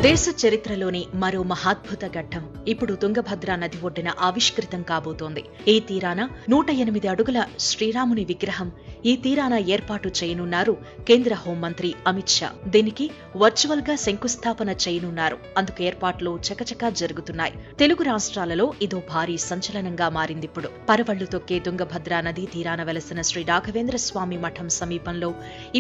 దేశ చరిత్రలోని మరో మహాద్భుత ఘట్టం ఇప్పుడు తుంగభద్ర నది ఒడ్డున ఆవిష్కృతం కాబోతోంది. ఈ తీరాన 108 అడుగుల శ్రీరాముని విగ్రహం ఈ తీరాన ఏర్పాటు చేయనున్నారు కేంద్ర హోంమంత్రి అమిత్ షా. దీనికి వర్చువల్ గా శంకుస్థాపన చేయనున్నారు. అందుకు ఏర్పాట్లు చకచకా జరుగుతున్నాయి. తెలుగు రాష్ట్రాలలో ఇదో భారీ సంచలనంగా మారిందిప్పుడు. పరవళ్లు తొక్కే తుంగభద్ర నదీ తీరాన వెలసిన శ్రీ రాఘవేంద్ర స్వామి మఠం సమీపంలో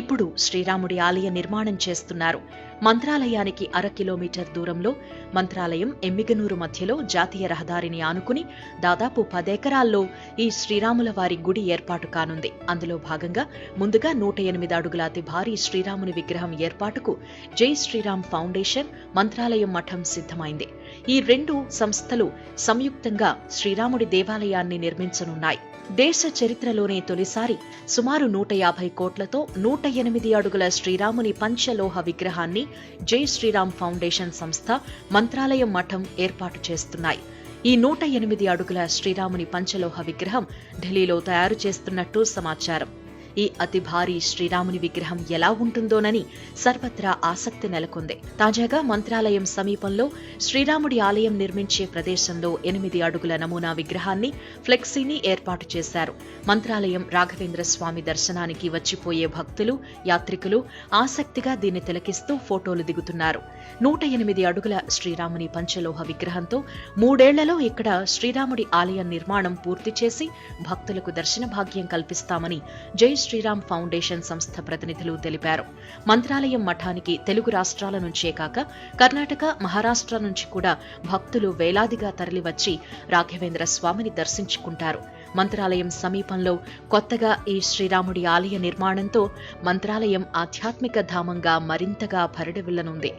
ఇప్పుడు శ్రీరాముడి ఆలయ నిర్మాణం చేస్తున్నారు. మంత్రాలయానికి 1/2 కిలోమీటర్ దూరంలో మంత్రాలయం ఎమ్మిగనూరు మధ్యలో జాతీయ రహదారిని ఆనుకుని దాదాపు 10 ఎకరాల్లో ఈ శ్రీరాముల వారి గుడి ఏర్పాటు కానుంది. అందులో భాగంగా ముందుగా 108 అడుగుల అతి భారీ శ్రీరాముని విగ్రహం ఏర్పాటుకు జై శ్రీరామ్ ఫౌండేషన్, మంత్రాలయం మఠం సిద్ధమైంది. ఈ 2 సంస్థలు సంయుక్తంగా శ్రీరాముడి దేవాలయాన్ని నిర్మించనున్నాయి. దేశ చరిత్రలోనే తొలిసారి సుమారు 150 కోట్లతో 108 అడుగుల శ్రీరాముని పంచలోహ విగ్రహాన్ని జై శ్రీరామ్ ఫౌండేషన్ సంస్థ, మంత్రాలయం మఠం ఏర్పాటు చేస్తున్నాయి. ఈ 108 అడుగుల శ్రీరాముని పంచలోహ విగ్రహం ఢిల్లీలో తయారు చేస్తున్నట్టు సమాచారం. ఈ అతి భారీ శ్రీరాముని విగ్రహం ఎలా ఉంటుందోనని సర్వత్రా ఆసక్తి నెలకొంది. తాజాగా మంత్రాలయం సమీపంలో శ్రీరాముడి ఆలయం నిర్మించే ప్రదేశంలో 8 అడుగుల నమూనా విగ్రహాన్ని, ఫ్లెక్సీని ఏర్పాటు చేశారు. మంత్రాలయం రాఘవేంద్ర స్వామి దర్శనానికి వచ్చిపోయే భక్తులు, యాత్రికులు ఆసక్తిగా దీన్ని తిలకిస్తూ ఫోటోలు దిగుతున్నారు. 108 అడుగుల శ్రీరాముని పంచలోహ విగ్రహంతో 3 ఏళ్లలో ఇక్కడ శ్రీరాముడి ఆలయం నిర్మాణం పూర్తి చేసి భక్తులకు దర్శన భాగ్యం కల్పిస్తామని జై శ్రీరామ్ ఫౌండేషన్ సంస్థ ప్రతినిధులు తెలిపారు. మంత్రాలయం మఠానికి తెలుగు రాష్ట్రాల నుంచే కాక కర్ణాటక, మహారాష్ట్ర నుంచి కూడా భక్తులు వేలాదిగా తరలివచ్చి రాఘవేంద్ర స్వామిని దర్శించుకుంటారు. మంత్రాలయం సమీపంలో కొత్తగా ఈ శ్రీరాముడి ఆలయ నిర్మాణంతో మంత్రాలయం ఆధ్యాత్మిక ధామంగా మరింతగా పరిడవిల్లనుంది.